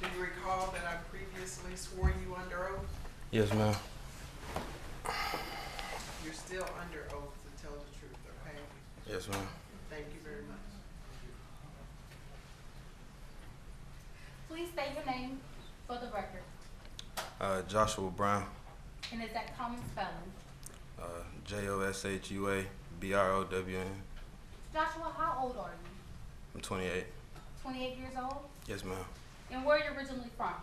Do you recall that I previously swore you under oath? Yes, ma'am. You're still under oath to tell the truth, okay? Yes, ma'am. Thank you very much. Please state your name for the record. Joshua Brown. And is that common spelling? Joshua Brown. Joshua, how old are you? I'm 28. 28 years old? Yes, ma'am. And where are you originally from?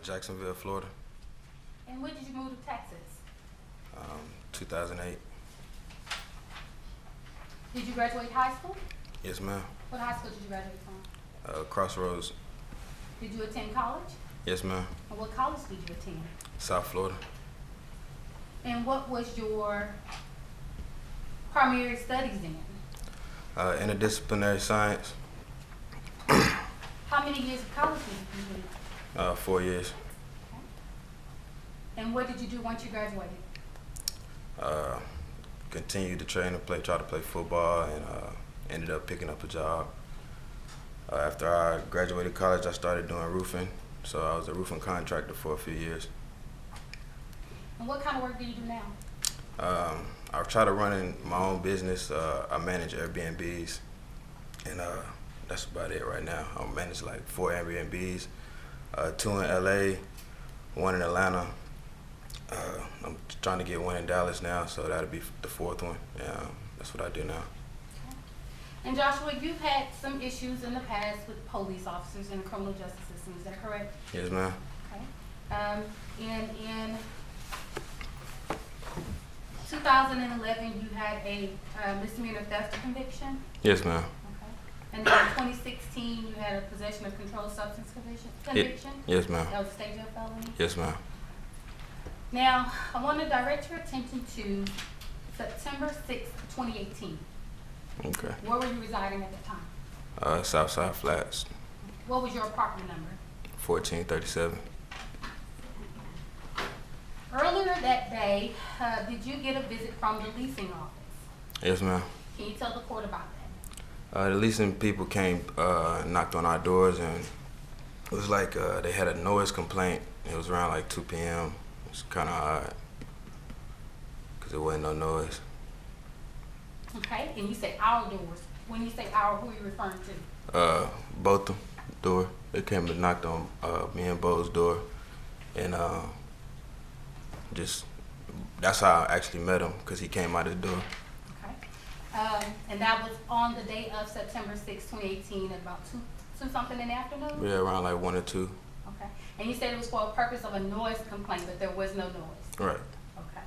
Jacksonville, Florida. And when did you move to Texas? 2008. Did you graduate high school? Yes, ma'am. What high school did you graduate from? Crossroads. Did you attend college? Yes, ma'am. And what college did you attend? South Florida. And what was your primary studies in? Interdisciplinary science. How many years of college did you complete? 4 years. Okay. And what did you do once you graduated? Continued to train and try to play football, and ended up picking up a job. After I graduated college, I started doing roofing. So I was a roofing contractor for a few years. And what kind of work do you do now? I try to run in my own business. I manage Airbnbs, and that's about it right now. I manage like 4 Airbnbs, 2 in LA, 1 in Atlanta. I'm trying to get 1 in Dallas now, so that'll be the 4th one. Yeah, that's what I do now. Okay. And Joshua, you've had some issues in the past with police officers in the criminal justice system, is that correct? Yes, ma'am. Okay. And in 2011, you had a misdemeanor theft conviction. Yes, ma'am. Okay. And then in 2016, you had a possession of controlled substance conviction. Yes, ma'am. That was a state jail felony. Yes, ma'am. Now, I want to direct your attention to September 6th, 2018. Okay. Where were you residing at that time? Southside Flats, What was your apartment number? 1437. Earlier that day, did you get a visit from the leasing office? Yes, ma'am. Can you tell the court about that? The leasing people came, knocked on our doors, and it was like they had a noise complaint. It was around like 2 p.m. It was kind of odd because there wasn't no noise. Okay, and you say our doors. When you say our, who are you referring to? Both them door. They came and knocked on me and Bo's door, and just that's how I actually met him, because he came out the door. Okay. And that was on the day of September 6, 2018 at about 2 something in the afternoon? Yeah, around like 1 or 2. Okay. And you said it was for a purpose of a noise complaint, but there was no noise? Right. Okay.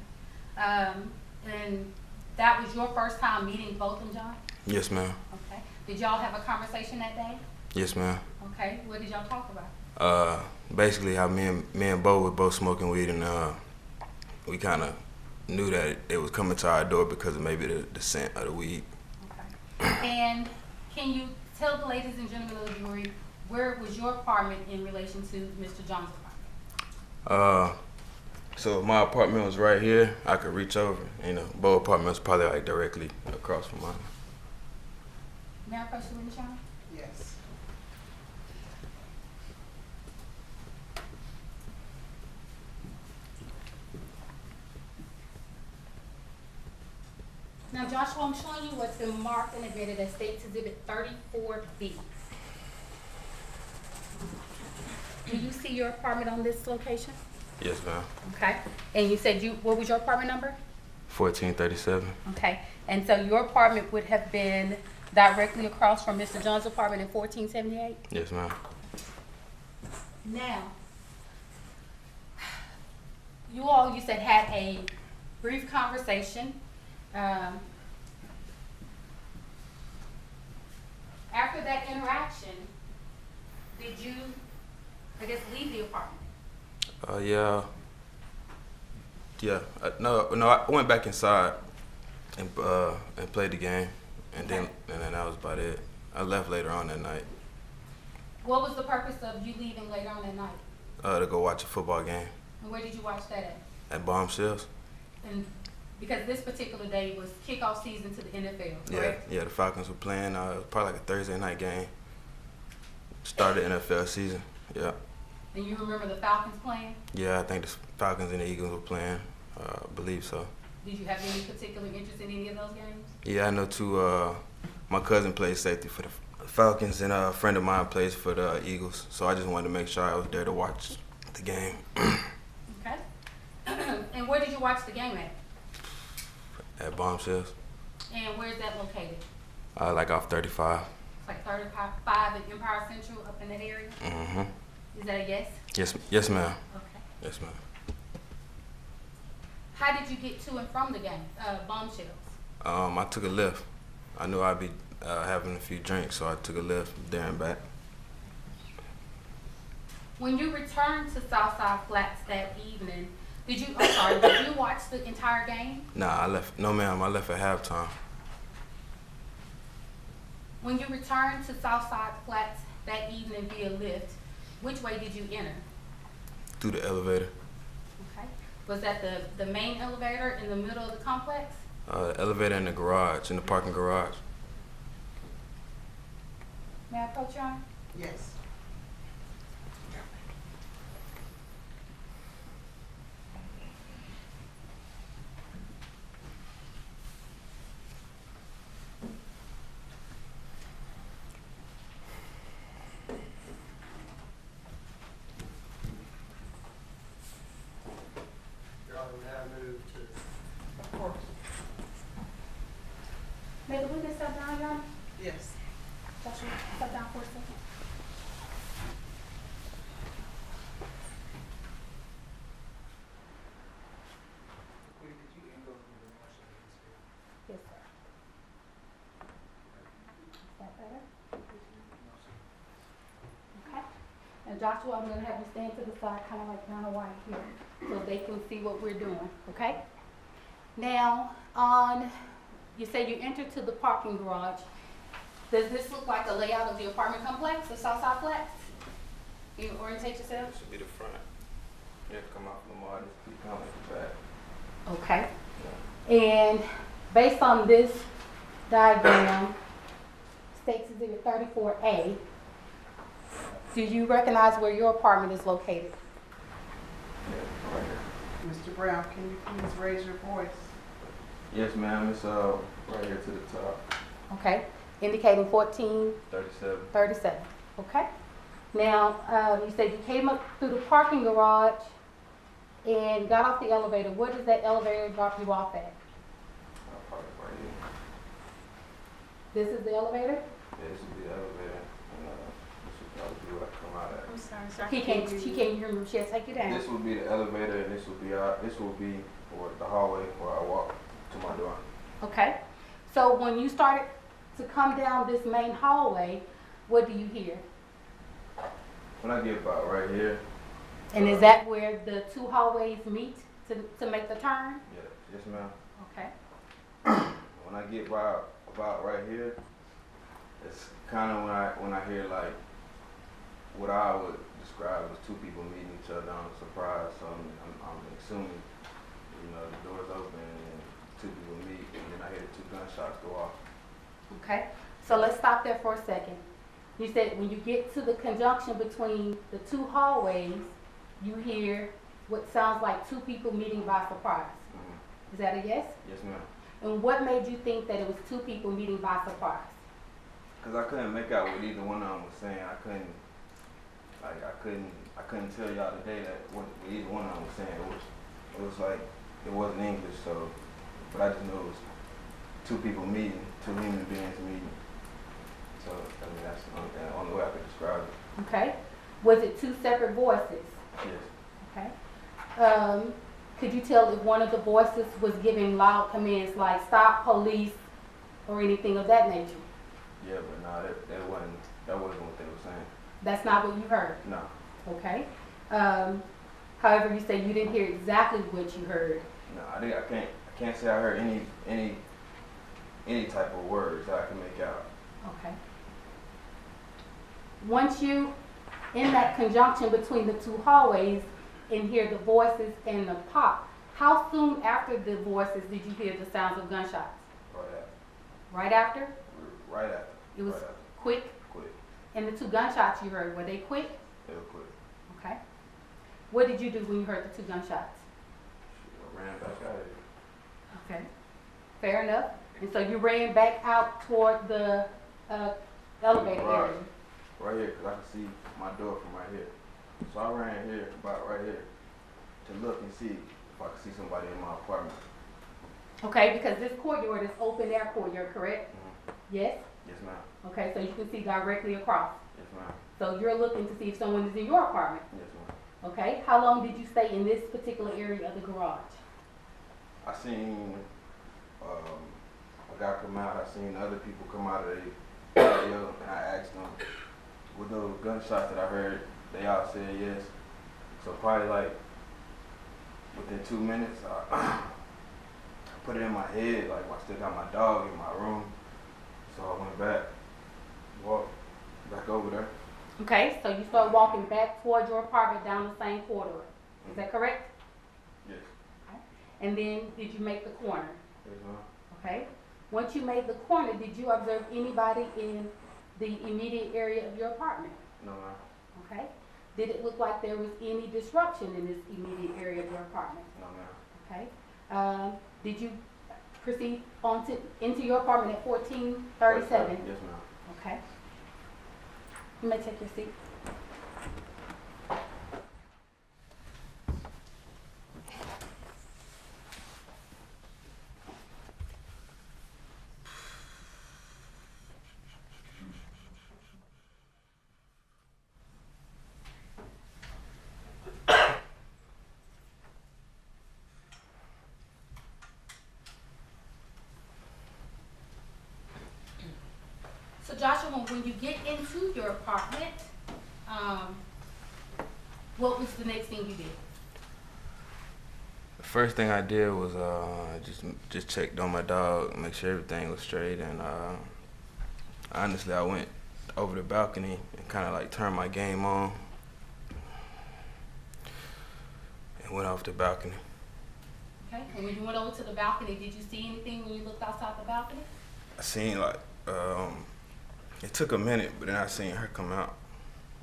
And that was your first time meeting both of them, John? Yes, ma'am. Okay. Did y'all have a conversation that day? Yes, ma'am. Okay. What did y'all talk about? Basically how me and Bo were both smoking weed, and we kind of knew that it was coming to our door because of maybe the scent of the weed. Okay. And can you tell the ladies and gentlemen of the jury, where was your apartment in relation to Mr. John's apartment? So if my apartment was right here, I could reach over. Bo's apartment was probably like directly across from mine. May I approach the witness, John? Yes. Now, Joshua, I'm showing you what's been marked and admitted as State's Exhibit 34B. Do you see your apartment on this location? Yes, ma'am. Okay. And you said what was your apartment number? 1437. Okay. And so your apartment would have been directly across from Mr. John's apartment in 1478? Yes, ma'am. Now, you said had a brief conversation. After that interaction, did you, I guess, leave the apartment? Yeah. No, I went back inside and played the game, and then that was about it. I left later on that night. What was the purpose of you leaving later on that night? To go watch a football game. And where did you watch that at? At Bombshells. And because this particular day was kickoff season to the NFL, correct? Yeah, the Falcons were playing. It was probably like a Thursday night game. Started the NFL season, Yeah. And you remember the Falcons playing? Yeah, I think the Falcons and the Eagles were playing. I believe so. Did you have any particular interest in any of those games? Yeah, I know two. My cousin plays safety for the Falcons, and a friend of mine plays for the Eagles. So I just wanted to make sure I was there to watch the game. Okay. And where did you watch the game at? At Bombshells, And where is that located? like off 35. It's like 35 at Empire Central, up in that area? Mm-hmm. Is that a yes? Yes, ma'am. Okay. Yes, ma'am. How did you get to and from the game, Bombshells? I took a lift. I knew I'd be having a few drinks, so I took a lift there and back. When you returned to Southside Flats that evening, did you watch the entire game? Nah, I left. No, ma'am. I left at halftime. When you returned to Southside Flats that evening via lift, which way did you enter? Through the elevator. Okay. Was that the main elevator in the middle of the complex? Elevator in the garage, in the parking garage. May I approach you on? Yes. Y'all now move to Of course. May the witness step down, Your Honor? Yes. Joshua, step down for a second. Yes, sir. Is that better? Okay. And Joshua, I'm gonna have you stand to the side, kind of like Donna White here, so they can see what we're doing, okay? Now, you say you entered to the parking garage. Does this look like a layout of the apartment complex, the Southside Flats? Can you orientate yourself? This should be the front. You have to come out from the margin. You come out the back. Okay. And based on this diagram, states exhibit 34A, do you recognize where your apartment is located? Yeah, right here. Mr. Brown, can you please raise your voice? Yes, ma'am. It's right here to the top. Okay, indicating 1437. 37. Okay. Now, you said you came up through the parking garage and got off the elevator. Where does that elevator drop you off at? I'll park it right here. This is the elevator? Yeah, this will be the elevator. And this will probably be where I come out at. I'm sorry, sir. She can't hear me. She'll take you down. This will be the elevator, and this will be for the hallway where I walk to my door. Okay. So when you started to come down this main hallway, what do you hear? When I get about right here. And is that where the two hallways meet to make the turn? Yeah, yes, ma'am. Okay. When I get about right here, it's kind of when I hear like what I would describe as two people meeting each other. I'm surprised, so I'm assuming, the doors open and two people meet, and then I hear the two gunshots go off. Okay. So let's stop there for a second. You said when you get to the conjunction between the two hallways, you hear what sounds like two people meeting by surprise. Mm-hmm. Is that a yes? Yes, ma'am. And what made you think that it was two people meeting by surprise? Cause I couldn't make out what either one of them was saying. I couldn't tell y'all today that what either one of them was saying. It was like it wasn't English, so but I just knew it was two people meeting, two human beings meeting. So that's the only way I could describe it. Okay. Was it two separate voices? Yes. Okay. Could you tell if one of the voices was giving loud commands like stop, police, or anything of that nature? Yeah, but no, that wasn't what they were saying. That's not what you heard? No. Okay. However, you say you didn't hear exactly what you heard. No, I can't say I heard any type of words that I can make out. Okay. Once you, in that conjunction between the two hallways, and hear the voices and the pop, how soon after the voices did you hear the sounds of gunshots? Right Right after. after? Right after. It was right after. quick? Quick. And the two gunshots you heard, were they quick? Real quick. Okay. What did you do when you heard the 2 gunshots? I ran back out of here. Okay. Fair enough. And so you ran back out toward the elevator Right. area. Right here, because I can see my door from right here. So I ran here, about right here, to look and see if I could see somebody in my apartment. Okay, because this courtyard is open air courtyard, correct? Yes? Yes, ma'am. Okay, so you can see directly across. Yes, ma'am. So you're looking to see if someone is in your apartment. Yes, ma'am. Okay, how long did you stay in this particular area of the garage? I seen a guy come out. I seen other people come out of the patio, and I asked them, with those gunshots that I heard, they all said yes. So probably like within 2 minutes, I put it in my head, like I still got my dog in my room. So I went back, walked back over there. Okay, so you start walking back towards your apartment down the same corridor. Is that correct? Yes. And then did you make the corner? Yes, ma'am. Okay. Once you made the corner, did you observe anybody in the immediate area of your apartment? No, ma'am. Okay. Did it look like there was any disruption in this immediate area of your apartment? No, ma'am. Okay. Did you proceed into your apartment at 1437? Yes, ma'am. Okay. You may take your seat. So Joshua, when you get into your apartment, what was the next thing you did? The first thing I did was just checked on my dog, make sure everything was straight, and honestly, I went over the balcony and kind of like turned my game on and went off the balcony. Okay. And when you went over to the balcony, did you see anything when you looked outside the balcony? I seen like it took a minute, but then I seen her come out.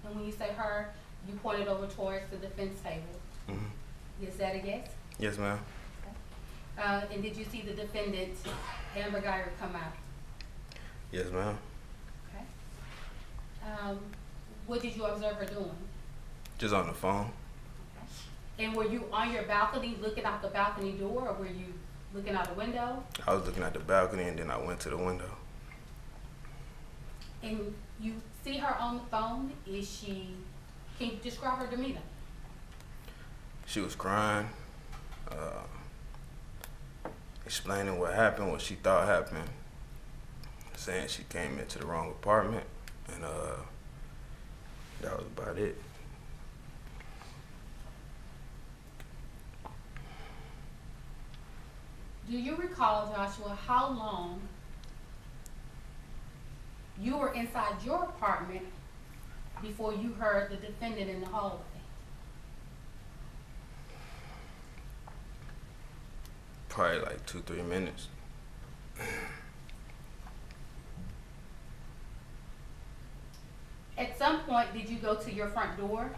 And when you say her, you pointed over towards the defense table. Mm-hmm. Is that a yes? Yes, ma'am. Okay. And did you see the defendant, Amber Guyger, come out? Yes, ma'am. Okay. What did you observe her doing? Just on the phone. Okay. And were you on your balcony looking out the balcony door, or were you looking out the window? I was looking at the balcony, and then I went to the window. And you see her on the phone. Can you describe her demeanor? She was crying, explaining what happened, what she thought happened, saying she came into the wrong apartment, and that was about it. Do you recall, Joshua, how long you were inside your apartment before you heard the defendant in the hallway? Probably like 2-3 minutes. At some point, did you go to your front door?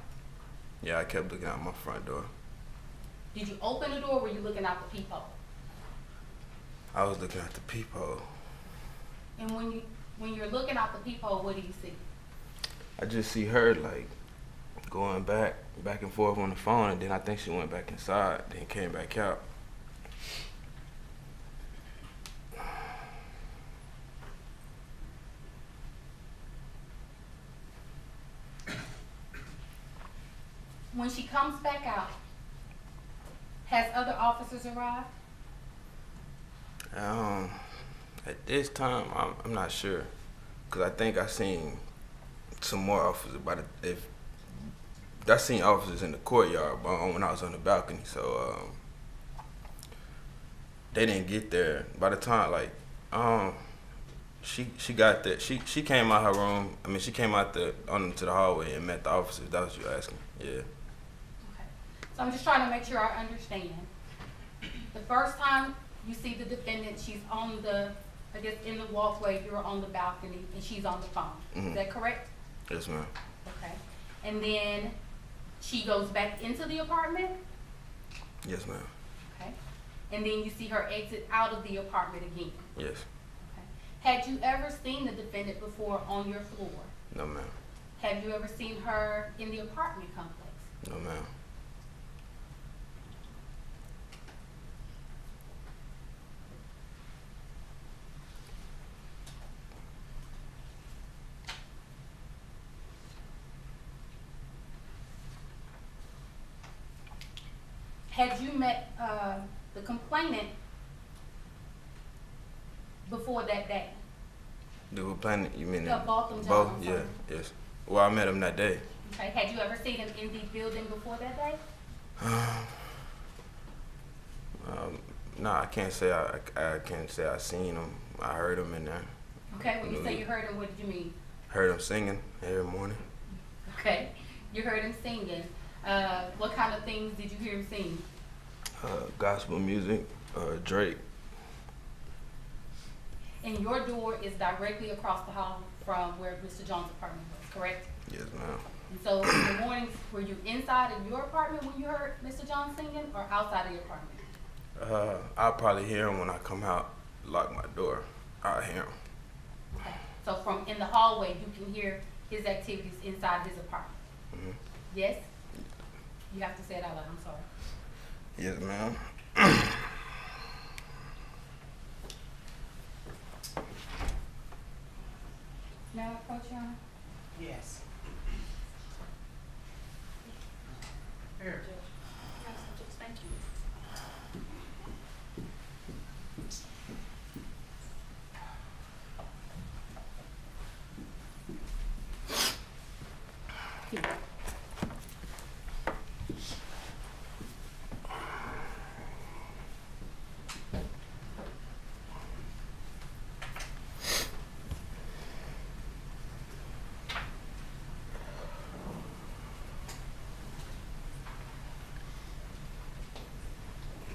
Yeah, I kept looking out my front door. Did you open the door or were you looking out the peephole? I was looking at the peephole. And when you're looking out the peephole, what do you see? I just see her like going back and forth on the phone, and then I think she went back inside, then came back out. When she comes back out, has other officers arrived? At this time, I'm not sure, cause I think I seen some more officers, but I seen officers in the courtyard when I was on the balcony, so they didn't get there. By the time she got there, she came out her room. I mean, she came out onto the hallway and met the officers. That was what you asking? Yeah. Okay. So I'm just trying to make sure I understand. The first time you see the defendant, she's on in the walkway, you're on the balcony, and she's on the phone. Mm-hmm. Is that correct? Yes, ma'am. Okay. and then she goes back into the apartment, Yes, ma'am. okay? And then you see her exit out of the apartment again, Yes. okay? Had you ever seen the defendant before on your floor? No, ma'am. Have you ever seen her in the apartment complex? No, ma'am. Had you met, the complainant before that day? The planet, you mean? Yeah, both of them, Both, John, I'm yeah, sorry. yes. Well, I met him that day. Okay, had you ever seen him in the building before that day? No, I can't say I can't say I seen him. I heard him in there. Okay, when you say you heard him, what did you mean? Heard him singing every morning. Okay, you heard him singing. What kind of things did you hear him sing? Gospel music, Drake. And your door is directly across the hall from where Mr. Jones' apartment was, correct? Yes, ma'am. And so in the mornings, were you inside of your apartment when you heard Mr. Jones singing, or outside of your apartment? I'll probably hear him when I come out, lock my door. I'll hear him. Okay, so from in the hallway, you can hear his activities inside his apartment? Hmm. Yes? You have to say it out loud, I'm sorry. Yes, ma'am. Now, approach your honor. Yes. Here. Thank you.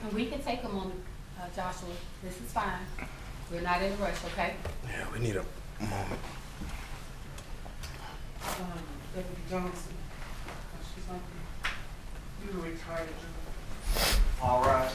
And we can take a moment, Joshua. This is fine. We're not in a rush, okay? Yeah, we need a moment. Deputy Johnson, she's like, you retired. All right.